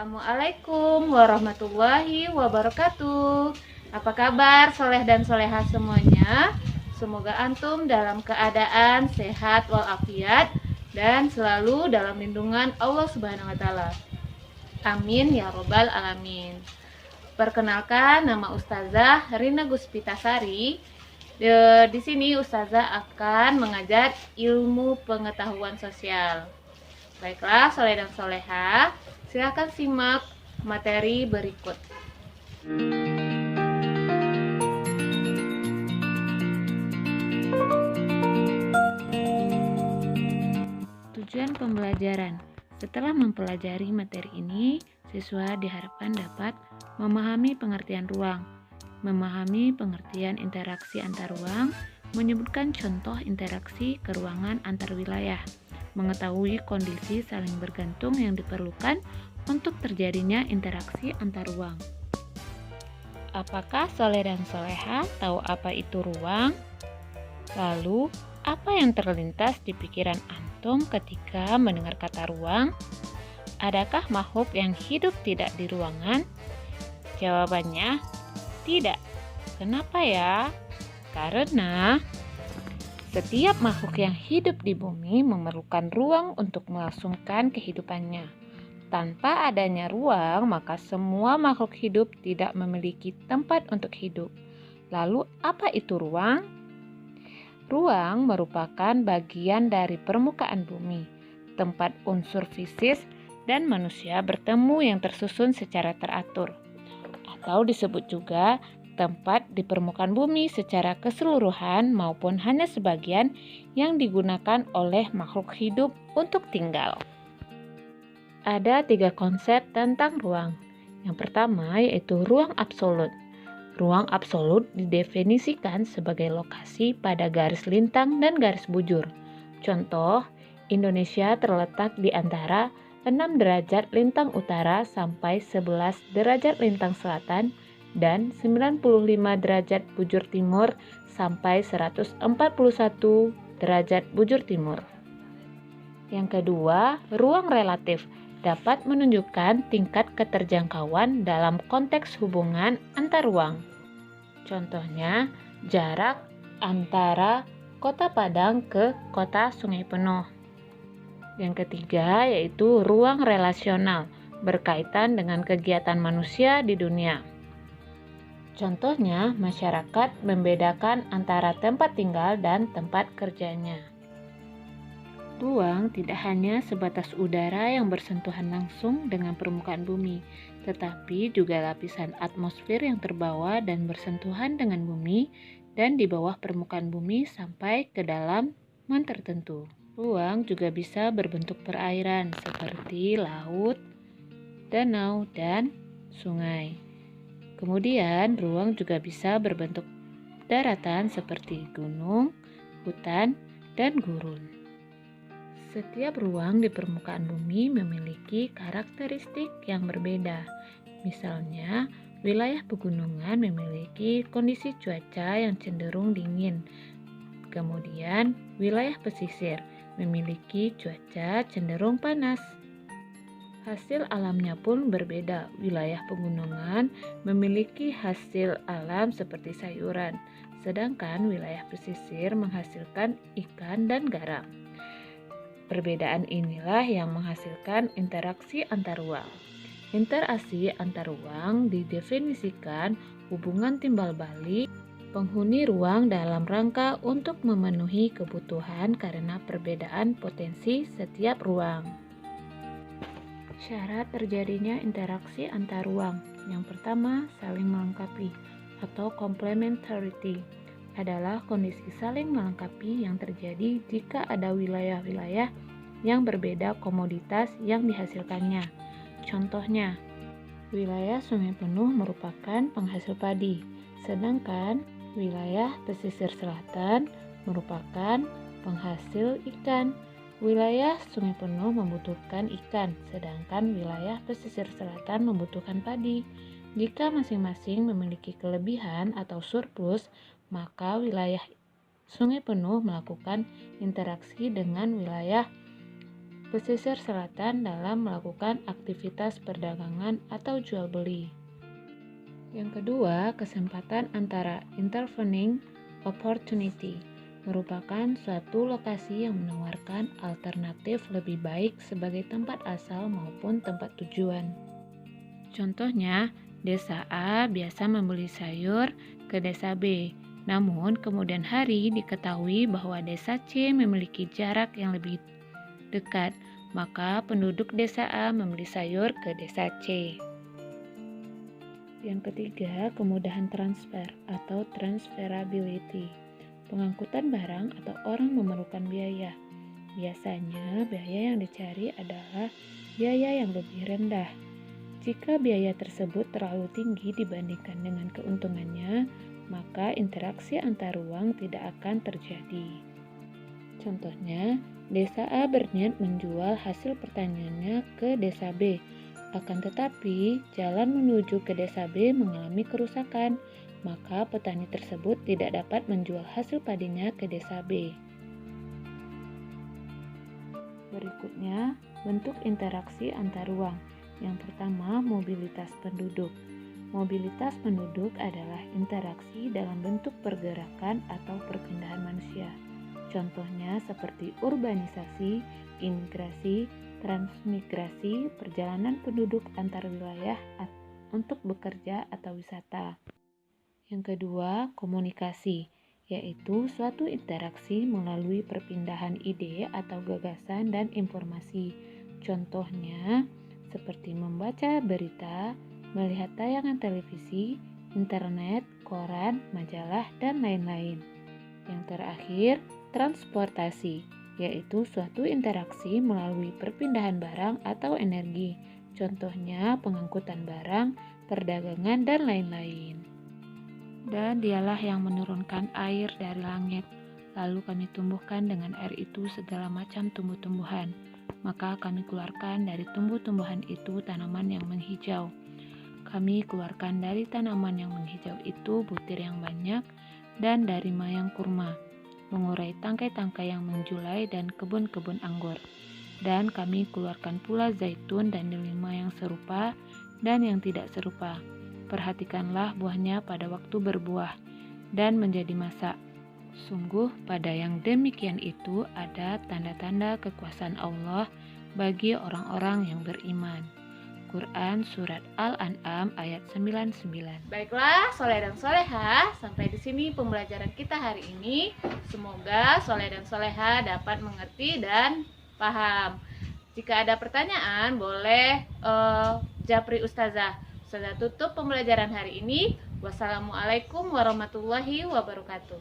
Assalamualaikum warahmatullahi wabarakatuh. Apa kabar soleh dan soleha semuanya? Semoga antum dalam keadaan sehat walafiat dan selalu dalam lindungan Allah Subhanahu wa taala. Amin ya robbal alamin. Perkenalkan, nama Ustazah Rina Guspitasari. Di sini Ustazah akan mengajar ilmu pengetahuan sosial. Baiklah, soleh dan soleha, silakan simak materi berikut. Tujuan pembelajaran. Setelah mempelajari materi ini, siswa diharapkan dapat memahami pengertian ruang, memahami pengertian interaksi antar ruang, menyebutkan contoh interaksi keruangan antar wilayah, mengetahui kondisi saling bergantung yang diperlukan untuk terjadinya interaksi antar ruang. Apakah soleh dan soleha tahu apa itu ruang? Lalu, apa yang terlintas di pikiran antum ketika mendengar kata ruang? Adakah makhluk yang hidup tidak di ruangan? Jawabannya, tidak. Kenapa ya? Karena setiap makhluk yang hidup di bumi memerlukan ruang untuk melangsungkan kehidupannya. Tanpa adanya ruang, maka semua makhluk hidup tidak memiliki tempat untuk hidup. Lalu, apa itu ruang? Ruang merupakan bagian dari permukaan bumi, tempat unsur fisik dan manusia bertemu yang tersusun secara teratur, atau disebut juga tempat di permukaan bumi secara keseluruhan maupun hanya sebagian yang digunakan oleh makhluk hidup untuk tinggal. Ada 3 konsep tentang ruang. Yang pertama yaitu ruang absolut. Ruang absolut didefinisikan sebagai lokasi pada garis lintang dan garis bujur. Contoh, Indonesia terletak di antara 6 derajat lintang utara sampai 11 derajat lintang selatan dan 95 derajat bujur timur sampai 141 derajat bujur timur. Yang kedua, ruang relatif dapat menunjukkan tingkat keterjangkauan dalam konteks hubungan antar ruang. Contohnya, jarak antara Kota Padang ke Kota Sungai Penuh. Yang ketiga yaitu ruang relasional, berkaitan dengan kegiatan manusia di dunia. Contohnya, masyarakat membedakan antara tempat tinggal dan tempat kerjanya. Ruang tidak hanya sebatas udara yang bersentuhan langsung dengan permukaan bumi, tetapi juga lapisan atmosfer yang terbawa dan bersentuhan dengan bumi dan di bawah permukaan bumi sampai ke dalam tertentu. Ruang juga bisa berbentuk perairan seperti laut, danau, dan sungai. Kemudian, ruang juga bisa berbentuk daratan seperti gunung, hutan, dan gurun. Setiap ruang di permukaan bumi memiliki karakteristik yang berbeda. Misalnya, wilayah pegunungan memiliki kondisi cuaca yang cenderung dingin. Kemudian, wilayah pesisir memiliki cuaca cenderung panas. Hasil alamnya pun berbeda. Wilayah pegunungan memiliki hasil alam seperti sayuran, sedangkan wilayah pesisir menghasilkan ikan dan garam. Perbedaan inilah yang menghasilkan interaksi antar ruang. Interaksi antar ruang didefinisikan hubungan timbal balik penghuni ruang dalam rangka untuk memenuhi kebutuhan karena perbedaan potensi setiap ruang. Syarat terjadinya interaksi antar ruang. Yang pertama, saling melengkapi atau complementarity adalah kondisi saling melengkapi yang terjadi jika ada wilayah-wilayah yang berbeda komoditas yang dihasilkannya. Contohnya, wilayah Sungai Penuh merupakan penghasil padi, sedangkan wilayah pesisir selatan merupakan penghasil ikan. Wilayah Sungai Penuh membutuhkan ikan, sedangkan wilayah pesisir selatan membutuhkan padi. Jika masing-masing memiliki kelebihan atau surplus, maka wilayah Sungai Penuh melakukan interaksi dengan wilayah pesisir selatan dalam melakukan aktivitas perdagangan atau jual beli. Yang kedua, kesempatan antara intervening opportunity merupakan suatu lokasi yang menawarkan alternatif lebih baik sebagai tempat asal maupun tempat tujuan. Contohnya, desa A biasa membeli sayur ke desa B, namun kemudian hari diketahui bahwa desa C memiliki jarak yang lebih dekat, maka penduduk desa A membeli sayur ke desa C. Yang ketiga, kemudahan transfer atau transferability. Pengangkutan barang atau orang memerlukan biaya. Biasanya, biaya yang dicari adalah biaya yang lebih rendah. Jika biaya tersebut terlalu tinggi dibandingkan dengan keuntungannya, maka interaksi antar ruang tidak akan terjadi. Contohnya, desa A berniat menjual hasil pertaniannya ke desa B. Akan tetapi, jalan menuju ke desa B mengalami kerusakan, maka petani tersebut tidak dapat menjual hasil padinya ke desa B. Berikutnya, bentuk interaksi antar ruang. Yang pertama, mobilitas penduduk. Mobilitas penduduk adalah interaksi dalam bentuk pergerakan atau perpindahan manusia. Contohnya seperti urbanisasi, imigrasi, transmigrasi, perjalanan penduduk antar wilayah untuk bekerja atau wisata. Yang kedua, komunikasi, yaitu suatu interaksi melalui perpindahan ide atau gagasan dan informasi. Contohnya, seperti membaca berita, melihat tayangan televisi, internet, koran, majalah, dan lain-lain. Yang terakhir, transportasi, yaitu suatu interaksi melalui perpindahan barang atau energi. Contohnya pengangkutan barang, perdagangan, dan lain-lain. Dan dialah yang menurunkan air dari langit, lalu kami tumbuhkan dengan air itu segala macam tumbuh-tumbuhan. Maka kami keluarkan dari tumbuh-tumbuhan itu tanaman yang menghijau. Kami keluarkan dari tanaman yang menghijau itu butir yang banyak dan dari mayang kurma, mengurai tangkai-tangkai yang menjulai dan kebun-kebun anggur. Dan kami keluarkan pula zaitun dan delima yang serupa dan yang tidak serupa. Perhatikanlah buahnya pada waktu berbuah dan menjadi masak. Sungguh pada yang demikian itu ada tanda-tanda kekuasaan Allah bagi orang-orang yang beriman. Quran Surat Al-An'am ayat 99. Baiklah, soleh dan soleha, sampai di sini pembelajaran kita hari ini. Semoga soleh dan soleha dapat mengerti dan paham. Jika ada pertanyaan, boleh japri Ustazah. Ustazah tutup pembelajaran hari ini. Wassalamualaikum warahmatullahi wabarakatuh.